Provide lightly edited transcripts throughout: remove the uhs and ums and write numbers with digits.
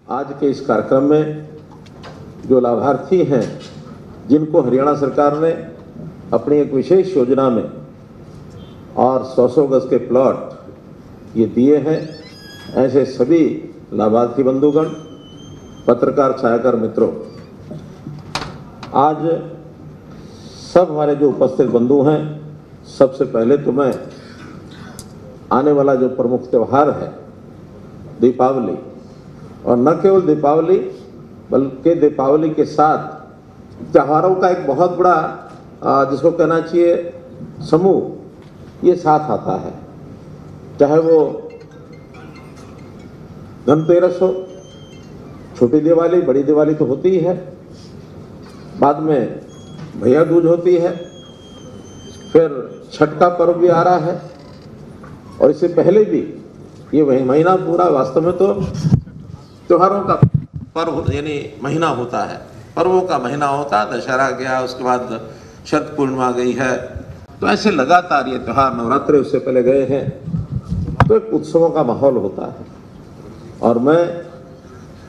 आज के इस कार्यक्रम में जो लाभार्थी हैं, जिनको हरियाणा सरकार ने अपनी एक विशेष योजना में और 100-100 गज के प्लॉट ये दिए हैं, ऐसे सभी लाभार्थी बंधुगण, पत्रकार, छायाकार मित्रों, आज सब हमारे जो उपस्थित बंधु हैं, सबसे पहले तो मैं आने वाला जो प्रमुख त्यौहार है दीपावली, और न केवल दीपावली बल्कि दीपावली के साथ त्योहारों का एक बहुत बड़ा जिसको कहना चाहिए समूह ये साथ आता है। चाहे वो धनतेरस हो, छोटी दिवाली, बड़ी दिवाली तो होती ही है, बाद में भैया दूज होती है, फिर छठ का पर्व भी आ रहा है, और इससे पहले भी ये महीना पूरा वास्तव में तो त्योहारों का पर्व यानी महीना होता है, पर्वों का महीना होता है। दशहरा गया, उसके बाद शरद पूर्णिमा गई है, तो ऐसे लगातार ये त्यौहार, नवरात्रे उससे पहले गए हैं, तो एक उत्सवों का माहौल होता है। और मैं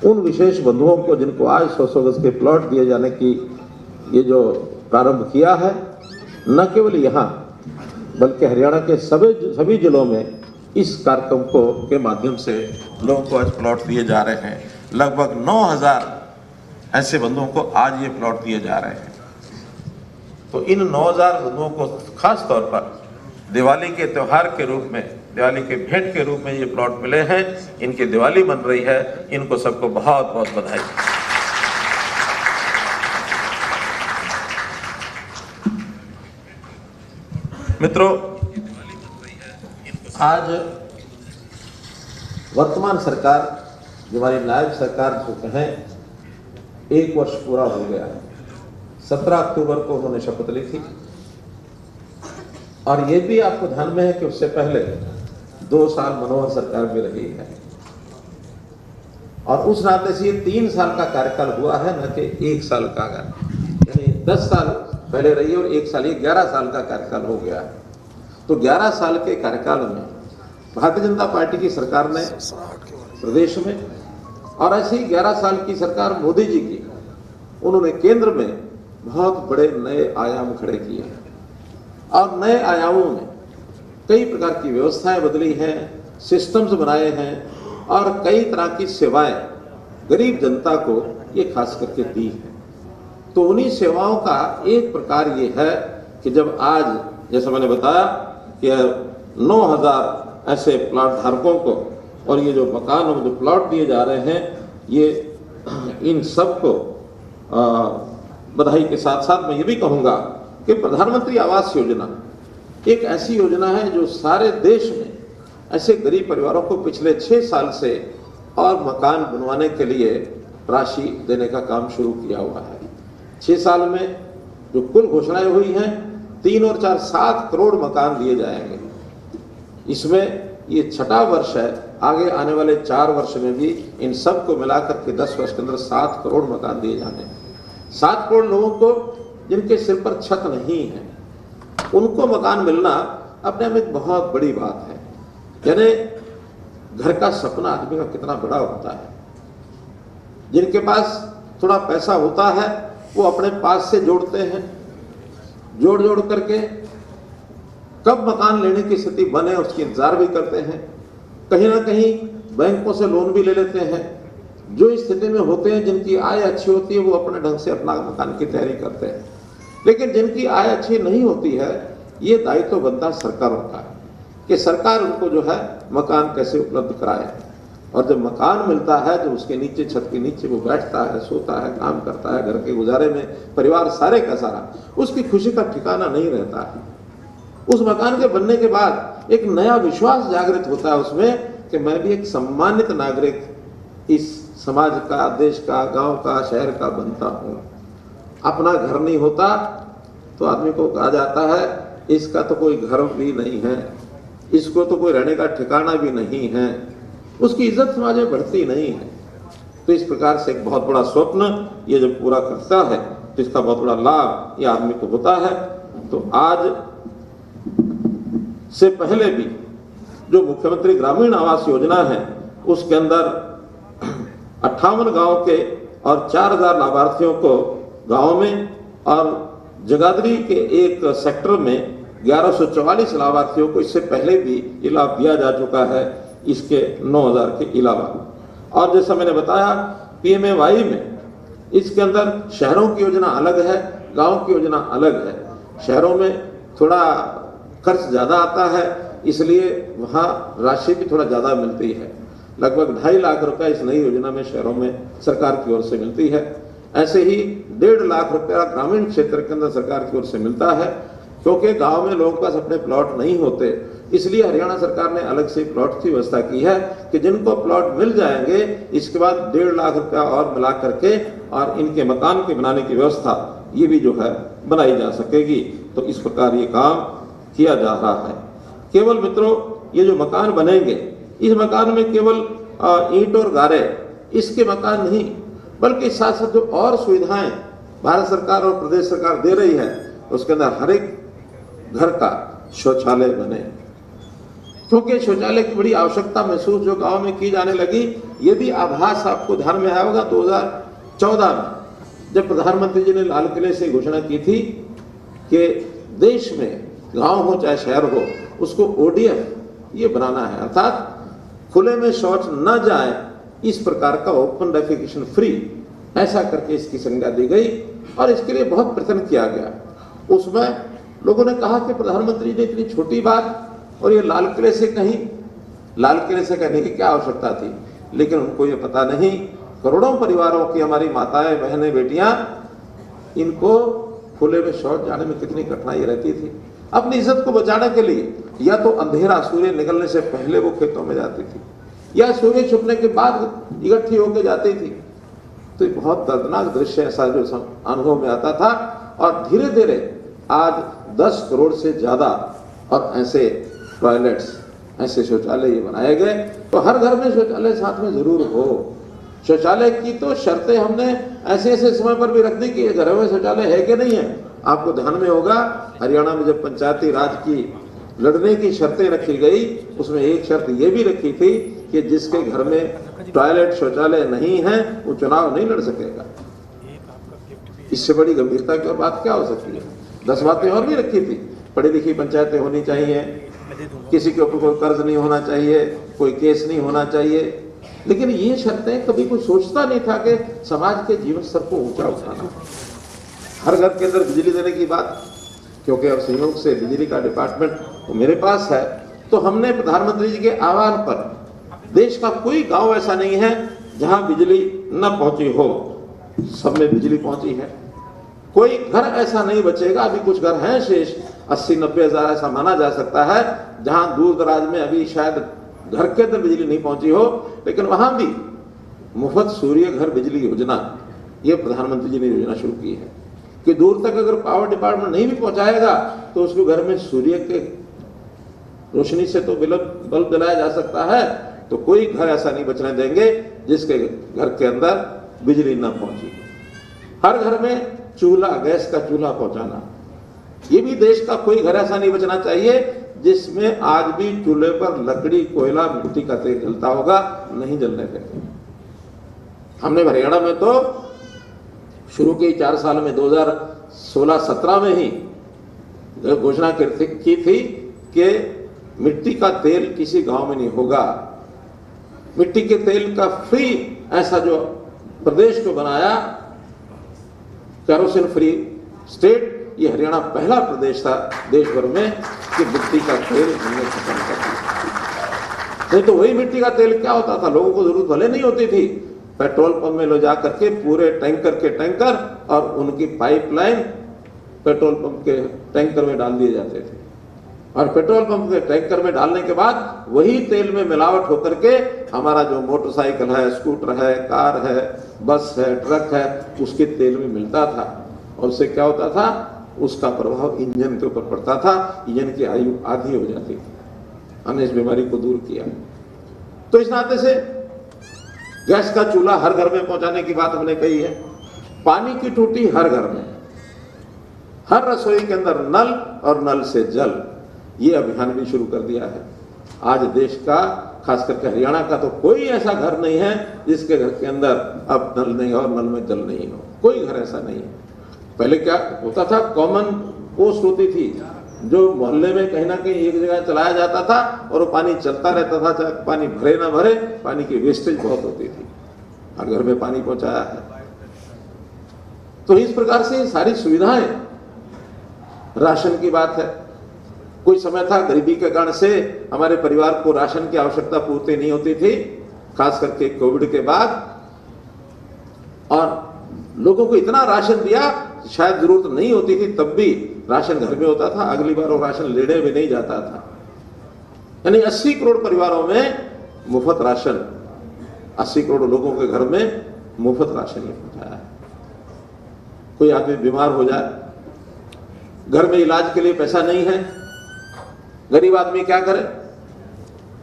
उन विशेष बंधुओं को जिनको आज 100-100 गज के प्लॉट दिए जाने की ये जो प्रारंभ किया है, न केवल यहाँ बल्कि हरियाणा के सभी जिलों में इस कार्यक्रम के माध्यम से लोगों को आज प्लॉट दिए जा रहे हैं। लगभग 9000 ऐसे बंधुओं को आज ये प्लॉट दिए जा रहे हैं। तो इन 9000 बंधुओं को खास तौर पर दिवाली के त्यौहार के रूप में, दिवाली के भेंट के रूप में ये प्लॉट मिले हैं। इनकी दिवाली बन रही है, इनको सबको बहुत बहुत बधाई। मित्रों, आज वर्तमान सरकार, जो हमारी नायब सरकार जो कहें, 1 वर्ष पूरा हो गया है। 17 अक्टूबर को उन्होंने शपथ ली थी, और ये भी आपको ध्यान में है कि उससे पहले 2 साल मनोहर सरकार भी रही है, और उस नाते से ये 3 साल का कार्यकाल हुआ है, न कि 1 साल का। यानी 10 साल पहले रही है और 1 साल, ये 11 साल का कार्यकाल हो गया है। तो 11 साल के कार्यकाल में भारतीय जनता पार्टी की सरकार ने प्रदेश में, और ऐसी 11 साल की सरकार मोदी जी की, उन्होंने केंद्र में बहुत बड़े नए आयाम खड़े किए हैं, और नए आयामों में कई प्रकार की व्यवस्थाएं बदली हैं, सिस्टम्स बनाए हैं, और कई तरह की सेवाएं गरीब जनता को ये खास करके दी है। तो उन्हीं सेवाओं का एक प्रकार ये है कि जब आज, जैसा मैंने बताया कि 9000 ऐसे प्लॉट धारकों को, और ये जो मकान और जो प्लॉट दिए जा रहे हैं, ये इन सब को बधाई के साथ साथ मैं ये भी कहूँगा कि प्रधानमंत्री आवास योजना एक ऐसी योजना है जो सारे देश में ऐसे गरीब परिवारों को पिछले 6 साल से और मकान बनवाने के लिए राशि देने का काम शुरू किया हुआ है। 6 साल में जो कुल घोषणाएं हुई हैं, 3 और 4 7 करोड़ मकान दिए जाएंगे। इसमें ये 6ठा वर्ष है, आगे आने वाले 4 वर्ष में भी इन सब को मिलाकर के 10 वर्ष के अंदर 7 करोड़ मकान दिए जाने हैं। 7 करोड़ लोगों को जिनके सिर पर छत नहीं है, उनको मकान मिलना अपने में एक बहुत बड़ी बात है। यानी घर का सपना आदमी का कितना बड़ा होता है। जिनके पास थोड़ा पैसा होता है, वो अपने पास से जोड़ते हैं, जोड़ करके कब मकान लेने की स्थिति बने उसकी इंतजार भी करते हैं। कहीं ना कहीं बैंकों से लोन भी ले लेते हैं। जो इस स्थिति में होते हैं, जिनकी आय अच्छी होती है, वो अपने ढंग से अपना मकान की तैयारी करते हैं। लेकिन जिनकी आय अच्छी नहीं होती है, ये दायित्व बनता सरकारों का है कि सरकार उनको जो है मकान कैसे उपलब्ध कराए। और जब मकान मिलता है, तो उसके नीचे, छत के नीचे वो बैठता है, सोता है, काम करता है, घर के गुजारे में परिवार सारे का सारा, उसकी खुशी का ठिकाना नहीं रहता है। उस मकान के बनने के बाद एक नया विश्वास जागृत होता है उसमें कि मैं भी एक सम्मानित नागरिक इस समाज का, देश का, गांव का, शहर का बनता हूँ। अपना घर नहीं होता तो आदमी को कहा जाता है इसका तो कोई घर भी नहीं है, इसको तो कोई रहने का ठिकाना भी नहीं है, उसकी इज्जत समाज में बढ़ती नहीं है। तो इस प्रकार से एक बहुत बड़ा स्वप्न ये जब पूरा करता है, तो इसका बहुत बड़ा लाभ ये आदमी को होता है। तो आज से पहले भी जो मुख्यमंत्री ग्रामीण आवास योजना है, उसके अंदर 58 गांव के और 4000 लाभार्थियों को गांव में और जगाधरी के एक सेक्टर में 1144 लाभार्थियों को इससे पहले भी ये लाभ दिया जा चुका है, इसके 9000 के अलावा। और जैसा मैंने बताया PMAY में इसके अंदर शहरों की योजना अलग है, गांव की योजना अलग है। शहरों में थोड़ा खर्च ज़्यादा आता है, इसलिए वहाँ राशि भी थोड़ा ज़्यादा मिलती है। लगभग 2.5 लाख रुपए इस नई योजना में शहरों में सरकार की ओर से मिलती है। ऐसे ही 1.5 लाख रुपया ग्रामीण क्षेत्र के अंदर सरकार की ओर से मिलता है, क्योंकि गांव में लोगों के पास अपने प्लॉट नहीं होते, इसलिए हरियाणा सरकार ने अलग से प्लॉट की व्यवस्था की है कि जिनको प्लॉट मिल जाएंगे इसके बाद 1.5 लाख रुपया और मिला करके और इनके मकान के बनाने की व्यवस्था ये भी जो है बनाई जा सकेगी। तो इस प्रकार ये काम किया जा रहा है। केवल मित्रों, ये जो मकान बनेंगे, इस मकान में केवल ईंट और गारे इसके मकान नहीं, बल्कि साथ साथ जो और सुविधाएं भारत सरकार और प्रदेश सरकार दे रही है, उसके अंदर हर एक घर का शौचालय बने, क्योंकि शौचालय की बड़ी आवश्यकता महसूस जो गांव में की जाने लगी। ये भी आभास आपको ध्यान में आया होगा 2014 में जब प्रधानमंत्री जी ने लाल किले से घोषणा की थी कि देश में गांव हो चाहे शहर हो उसको ODF ये बनाना है, अर्थात खुले में शौच न जाए, इस प्रकार का ओपन डेफिकेशन फ्री ऐसा करके इसकी संज्ञा दी गई और इसके लिए बहुत प्रयत्न किया गया। उसमें लोगों ने कहा कि प्रधानमंत्री ने इतनी छोटी बात और ये लाल किले से कहने की क्या आवश्यकता थी, लेकिन उनको ये पता नहीं करोड़ों परिवारों की हमारी माताएं, बहनें, बेटियां, इनको खुले में शौच जाने में कितनी कठिनाई रहती थी। अपनी इज्जत को बचाने के लिए या तो अंधेरा सूर्य निकलने से पहले वो खेतों में जाती थी या सूर्य छुपने के बाद इकट्ठी होकर जाती थी। तो बहुत दर्दनाक दृश्य ऐसा जो अनुभव में आता था और धीरे धीरे आज 10 करोड़ से ज्यादा और ऐसे टॉयलेट्स, ऐसे शौचालय ये बनाए गए। तो हर घर में शौचालय साथ में जरूर हो। शौचालय की तो शर्तें हमने ऐसे ऐसे समय पर भी रख दी कि घरों में शौचालय है कि नहीं है। आपको ध्यान में होगा हरियाणा में जब पंचायती राज की लड़ने की शर्तें रखी गई, उसमें एक शर्त ये भी रखी थी कि जिसके घर में टॉयलेट शौचालय नहीं है वो चुनाव नहीं लड़ सकेगा। इससे बड़ी गंभीरता की बात क्या हो सकती है। 10 बातें और भी रखी थी। पढ़ी लिखी पंचायतें होनी चाहिए, किसी के ऊपर कोई कर्ज नहीं होना चाहिए, कोई केस नहीं होना चाहिए। लेकिन ये शर्तें कभी कोई सोचता नहीं था कि समाज के जीवन स्तर को ऊंचा उठाना। हर घर के अंदर बिजली देने की बात, क्योंकि अब संयोग से बिजली का डिपार्टमेंट तो मेरे पास है, तो हमने प्रधानमंत्री जी के आह्वान पर देश का कोई गांव ऐसा नहीं है जहां बिजली न पहुंची हो, सब में बिजली पहुंची है। कोई घर ऐसा नहीं बचेगा, अभी कुछ घर हैं शेष 80-90 हजार ऐसा माना जा सकता है जहां दूर दराज में अभी शायद घर के अंदर बिजली नहीं पहुंची हो, लेकिन वहां भी मुफ्त सूर्य घर बिजली योजना ये प्रधानमंत्री जी ने योजना शुरू की है कि दूर तक अगर पावर डिपार्टमेंट नहीं भी पहुंचाएगा तो उसके घर में सूर्य के रोशनी से तो बल्ब जलाया जा सकता है। तो कोई घर ऐसा नहीं बचने देंगे जिसके घर के अंदर बिजली न पहुंची। हर घर में चूल्हा, गैस का चूल्हा पहुंचाना, ये भी देश का कोई घर ऐसा नहीं बचना चाहिए जिसमें आज भी चूल्हे पर लकड़ी, कोयला, मिट्टी का तेल जलता होगा, नहीं जलने देंगे। हमने हरियाणा में तो शुरू के 4 साल में 2016-17 में ही घोषणा की थी कि मिट्टी का तेल किसी गांव में नहीं होगा। मिट्टी के तेल का फ्री ऐसा जो प्रदेश को बनाया, केरोसिन फ्री स्टेट, ये हरियाणा पहला प्रदेश था देश भर में कि मिट्टी का तेल हमने खत्म कर दिया। नहीं तो वही मिट्टी का तेल क्या होता था, लोगों को जरूरत भले नहीं होती थी, पेट्रोल पंप में ले जा करके पूरे टैंकर के टैंकर और उनकी पाइपलाइन पेट्रोल पंप के टैंकर में डाल दिए जाते थे और पेट्रोल पंप के टैंकर में डालने के बाद वही तेल में मिलावट होकर के हमारा जो मोटरसाइकिल है, स्कूटर है, कार है, बस है, ट्रक है, उसके तेल में मिलता था। और उससे क्या होता था, उसका प्रभाव इंजन के ऊपर पड़ता था, इंजन की आयु आधी हो जाती थी। हमने इस बीमारी को दूर किया। तो इस नाते से गैस का चूल्हा हर घर में पहुंचाने की बात हमने कही है। पानी की टूटी हर घर में, हर रसोई के अंदर नल और नल से जल, ये अभियान भी शुरू कर दिया है। आज देश का खास करके हरियाणा का तो कोई ऐसा घर नहीं है जिसके घर के अंदर अब नल नहीं हो और नल में जल नहीं हो, कोई घर ऐसा नहीं है। पहले क्या होता था, कॉमन पोस्ट होती थी जो मोहल्ले में कहीं ना कहीं एक जगह चलाया जाता था और वो पानी चलता रहता था, चाहे पानी भरे ना भरे, पानी की वेस्टेज बहुत होती थी। हर घर में पानी पहुंचाया है। तो इस प्रकार से सारी सुविधाएं, राशन की बात है, कोई समय था गरीबी के कारण से हमारे परिवार को राशन की आवश्यकता पूर्ति नहीं होती थी, खास करके कोविड के बाद, और लोगों को इतना राशन दिया शायद जरूरत नहीं होती थी तब भी राशन घर में होता था, अगली बार वो राशन लेने भी नहीं जाता था। यानी 80 करोड़ परिवारों में मुफ्त राशन, 80 करोड़ लोगों के घर में मुफ्त राशन ही पहुंचाया है। कोई आदमी बीमार हो जाए, घर में इलाज के लिए पैसा नहीं है, गरीब आदमी क्या करे?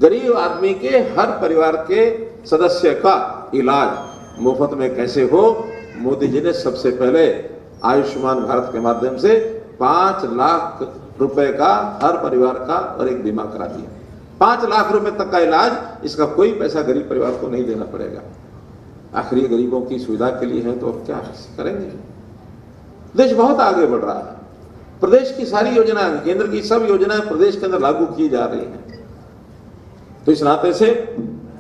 गरीब आदमी के हर परिवार के सदस्य का इलाज मुफ्त में कैसे हो, मोदी जी ने सबसे पहले आयुष्मान भारत के माध्यम से 5 लाख रुपए का हर परिवार का और एक बीमा करा दिया। 5 लाख रुपए तक का इलाज, इसका कोई पैसा गरीब परिवार को नहीं देना पड़ेगा। आखिर ये गरीबों की सुविधा के लिए है तो अब क्या करेंगे? देश बहुत आगे बढ़ रहा है। प्रदेश की सारी योजनाएं, केंद्र की सब योजनाएं प्रदेश के अंदर लागू की जा रही हैं। तो इस नाते से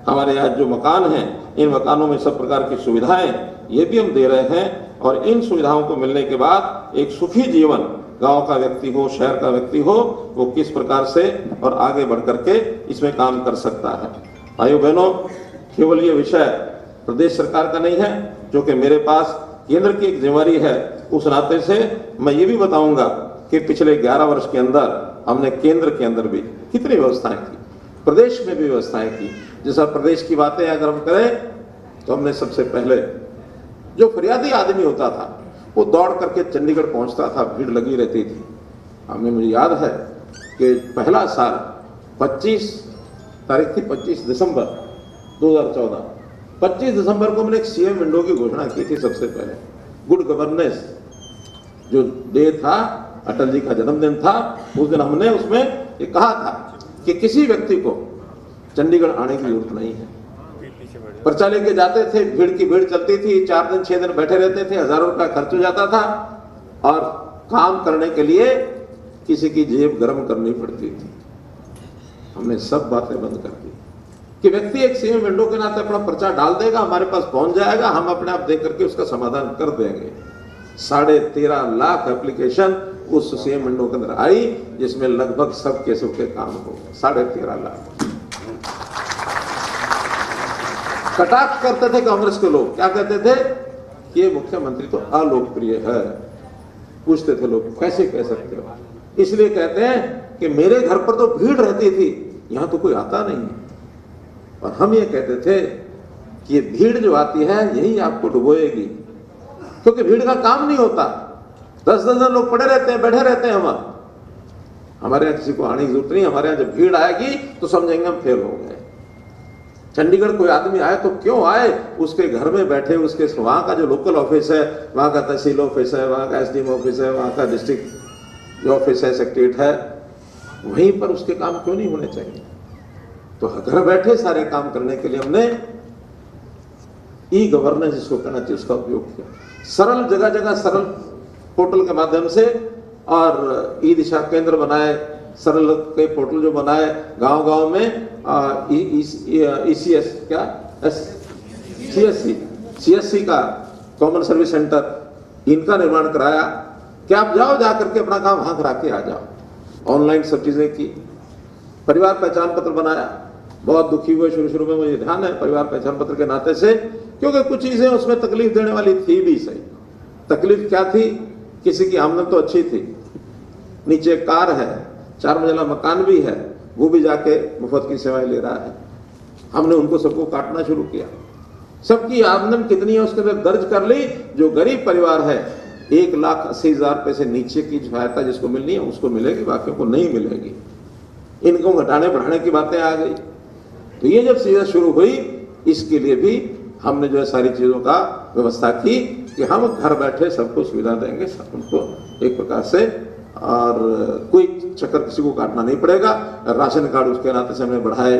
हमारे यहाँ जो मकान हैं, इन मकानों में सब प्रकार की सुविधाएं ये भी हम दे रहे हैं, और इन सुविधाओं को मिलने के बाद एक सुखी जीवन गांव का व्यक्ति हो, शहर का व्यक्ति हो, वो किस प्रकार से और आगे बढ़ करके इसमें काम कर सकता है। भाइयों बहनों, केवल ये विषय प्रदेश सरकार का नहीं है, जो कि मेरे पास केंद्र की एक जिम्मेदारी है। उस नाते से मैं ये भी बताऊंगा कि पिछले 11 वर्ष के अंदर हमने केंद्र के अंदर भी कितनी व्यवस्थाएं की, प्रदेश में भी व्यवस्थाएं की। जैसा प्रदेश की बातें अगर हम करें तो हमने सबसे पहले, जो फरियादी आदमी होता था वो दौड़ करके चंडीगढ़ पहुंचता था, भीड़ लगी रहती थी। हमने, मुझे याद है कि पहला साल 25 तारीख थी, 25 दिसंबर 2014, 25 दिसंबर को हमने एक सीएम विंडो की घोषणा की थी। सबसे पहले गुड गवर्नेंस जो डे था, अटल जी का जन्मदिन था, उस दिन हमने उसमें ये कहा था कि किसी व्यक्ति को चंडीगढ़ आने की जरूरत नहीं है। पर्चा लेके जाते थे, भीड़ की भीड़ चलती थी, 4 दिन 6 दिन बैठे रहते थे, हजारों रुपया खर्च हो जाता था, और काम करने के लिए किसी की जेब गर्म करनी पड़ती थी। हमने सब बातें बंद कर दी कि व्यक्ति एक सीएम विंडो के नाते अपना पर्चा डाल देगा, हमारे पास पहुंच जाएगा, हम अपने आप देख करके उसका समाधान कर देंगे। 13.5 लाख एप्लीकेशन उस सीएम विंडो के अंदर आई, जिसमें लगभग सब केसों के काम हो गए। 13.5 लाख। कटाक्ष करते थे कांग्रेस के लोग, क्या कहते थे कि ये मुख्यमंत्री तो अलोकप्रिय है। पूछते थे लोग, कैसे कह सकते हो? इसलिए कहते हैं कि मेरे घर पर तो भीड़ रहती थी, यहां तो कोई आता नहीं है। और हम ये कहते थे कि ये भीड़ जो आती है यही आपको डुबोएगी, क्योंकि भीड़ का काम नहीं होता। 10-10 लोग पड़े रहते हैं, बैठे रहते हैं। हमारे यहाँ किसी को आने की जरूरत नहीं। हमारे यहाँ जब भीड़ आएगी तो समझेंगे हम फेल हो गए। चंडीगढ़ कोई आदमी आए तो क्यों आए, उसके घर में बैठे, उसके वहाँ का जो लोकल ऑफिस है, वहाँ का तहसील ऑफिस है, वहाँ का एसडीएम ऑफिस है, वहाँ का डिस्ट्रिक्ट जो ऑफिस है, सेक्रेटरीट है, वहीं पर उसके काम क्यों नहीं होने चाहिए? तो घर बैठे सारे काम करने के लिए हमने ई गवर्नेंस जिसको कहना चाहिए उसका उपयोग किया। सरल, जगह जगह सरल पोर्टल के माध्यम से, और ई दिशा केंद्र बनाए, सरल के पोर्टल जो बनाए गांव-गांव में, ईसीएस क्या सीएससी का कॉमन सर्विस सेंटर, इनका निर्माण कराया कि आप जाओ, जा करके अपना काम वहां करा के आ जाओ। ऑनलाइन सब चीजें की। परिवार पहचान पत्र बनाया। बहुत दुखी हुए शुरू में, मुझे ध्यान है, परिवार पहचान पत्र के नाते से, क्योंकि कुछ चीजें उसमें तकलीफ देने वाली थी भी। सही तकलीफ क्या थी? किसी की आमदन तो अच्छी थी, नीचे कार है, 4 मंजिला मकान भी है, वो भी जाके मुफ्त की सेवाएं ले रहा है। हमने उनको सबको काटना शुरू किया। सबकी आमदन कितनी है उसके अंदर दर्ज कर ली। जो गरीब परिवार है 1,80,000 रुपए से नीचे की सहायता जिसको मिलनी है उसको मिलेगी, बाकियों को नहीं मिलेगी। इनको घटाने बढ़ाने की बातें आ गई। तो ये जब चीजें शुरू हुई, इसके लिए भी हमने जो है सारी चीजों का व्यवस्था की कि हम घर बैठे सबको सुविधा देंगे, सब उनको एक प्रकार से, और कोई चक्कर किसी को काटना नहीं पड़ेगा। राशन कार्ड उसके नाते से हमने बढ़ाए,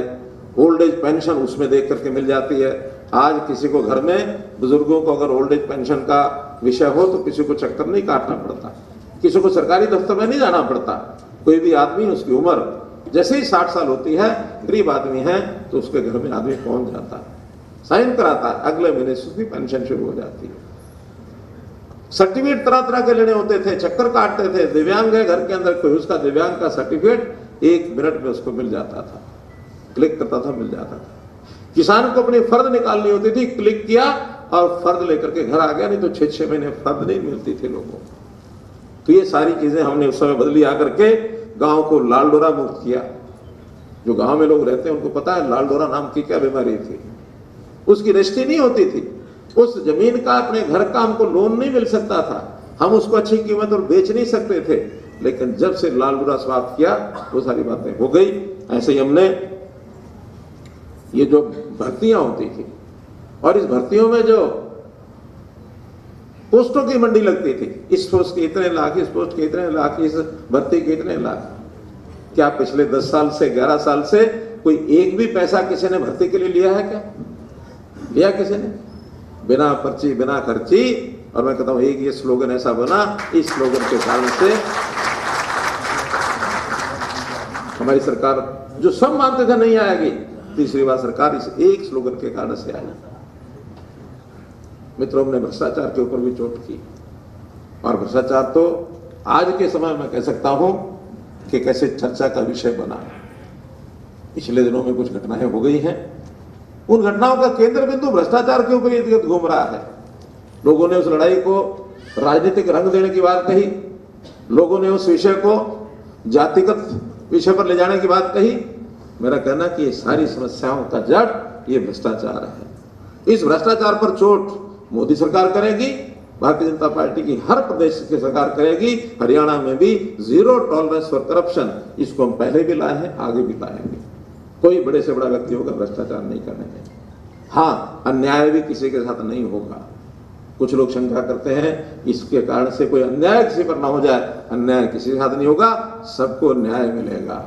ओल्ड एज पेंशन उसमें देख करके मिल जाती है। आज किसी को घर में बुजुर्गों को अगर ओल्ड एज पेंशन का विषय हो तो किसी को चक्कर नहीं काटना पड़ता, किसी को सरकारी दफ्तर में नहीं जाना पड़ता। कोई भी आदमी उसकी उम्र जैसे ही 60 साल होती है, गरीब आदमी है, तो उसके घर में आदमी पहुंच जाता है, साइन कराता है, अगले महीने से उसकी पेंशन शुरू हो जाती है। सर्टिफिकेट तरह तरह के लेने होते थे, चक्कर काटते थे। दिव्यांग है घर के अंदर कोई, उसका दिव्यांग का सर्टिफिकेट 1 मिनट में उसको मिल जाता था, क्लिक करता था, मिल जाता था। किसान को अपनी फर्द निकालनी होती थी, क्लिक किया और फर्द लेकर के घर आ गया, नहीं तो 6-6 महीने फर्द नहीं मिलती थी लोगों को। तो ये सारी चीजें हमने उस समय बदली आकर के गांव को लाल डोरा मुक्त किया। जो गांव में लोग रहते हैं उनको पता है लाल डोरा नाम की क्या बीमारी थी। उसकी रजिस्ट्री नहीं होती थी, उस जमीन का अपने घर का हमको लोन नहीं मिल सकता था, हम उसको अच्छी कीमत और बेच नहीं सकते थे। लेकिन जब से लाल डोरा समाप्त किया वो सारी बातें हो गई। ऐसे ही हमने ये जो भर्तियां होती थी, और इस भर्तियों में जो पोस्टों की मंडी लगती थी, इस पोस्ट के इतने लाख, इस पोस्ट के इतने लाख, इस भर्ती के इतने लाख। क्या पिछले 10 साल से 11 साल से कोई एक भी पैसा किसी ने भर्ती के लिए लिया है? क्या लिया किसी ने? बिना पर्ची बिना खर्ची। और मैं कहता हूं एक ये स्लोगन ऐसा बना, इस स्लोगन के कारण से हमारी सरकार, जो सब मानते थे नहीं आएगी, तीसरी बार सरकार इस एक स्लोगन के कारण से आई। मित्रों, हमने भ्रष्टाचार के ऊपर भी चोट की, और भ्रष्टाचार तो आज के समय में कह सकता हूं कि कैसे चर्चा का विषय बना। पिछले दिनों में कुछ घटनाएं हो गई हैं, उन घटनाओं का केंद्र बिंदु भ्रष्टाचार के ऊपर इर्द-गिर्द घूम रहा है। लोगों ने उस लड़ाई को राजनीतिक रंग देने की बात कही, लोगों ने उस विषय को जातिगत विषय पर ले जाने की बात कही। मेरा कहना कि ये सारी समस्याओं का जड़ ये भ्रष्टाचार है। इस भ्रष्टाचार पर चोट मोदी सरकार करेगी, भारतीय जनता पार्टी की हर प्रदेश की सरकार करेगी। हरियाणा में भी 0 टॉलरेंस फॉर करप्शन, इसको हम पहले भी लाए हैं, आगे भी लाएंगे। कोई बड़े से बड़ा व्यक्ति होकर भ्रष्टाचार नहीं करने देंगे। हाँ, अन्याय भी किसी के साथ नहीं होगा। कुछ लोग शंका करते हैं इसके कारण से कोई अन्याय किसी पर ना हो जाए। अन्याय किसी के साथ नहीं होगा, सबको न्याय मिलेगा।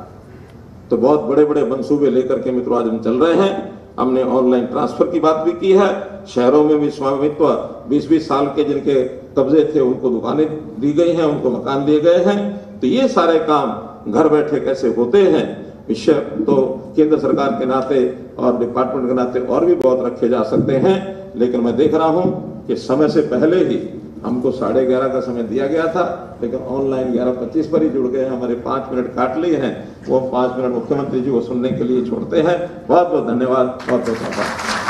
तो बहुत बड़े बड़े मंसूबे लेकर के मित्रों आज हम चल रहे हैं। हमने ऑनलाइन ट्रांसफर की बात भी की है। शहरों में भी स्वामित्व 20-20 साल के जिनके कब्जे थे उनको दुकानें दी गई हैं, उनको मकान दिए गए हैं। तो ये सारे काम घर बैठे कैसे होते हैं, विषय तो केंद्र सरकार के नाते और डिपार्टमेंट के नाते और भी बहुत रखे जा सकते हैं। लेकिन मैं देख रहा हूं कि समय से पहले ही हमको 11:30 का समय दिया गया था, लेकिन ऑनलाइन 11:25 पर ही जुड़ गए हैं। हमारे 5 मिनट काट लिए हैं, वो 5 मिनट मुख्यमंत्री जी को सुनने के लिए छोड़ते हैं। बहुत बहुत धन्यवाद, बहुत बहुत आभार।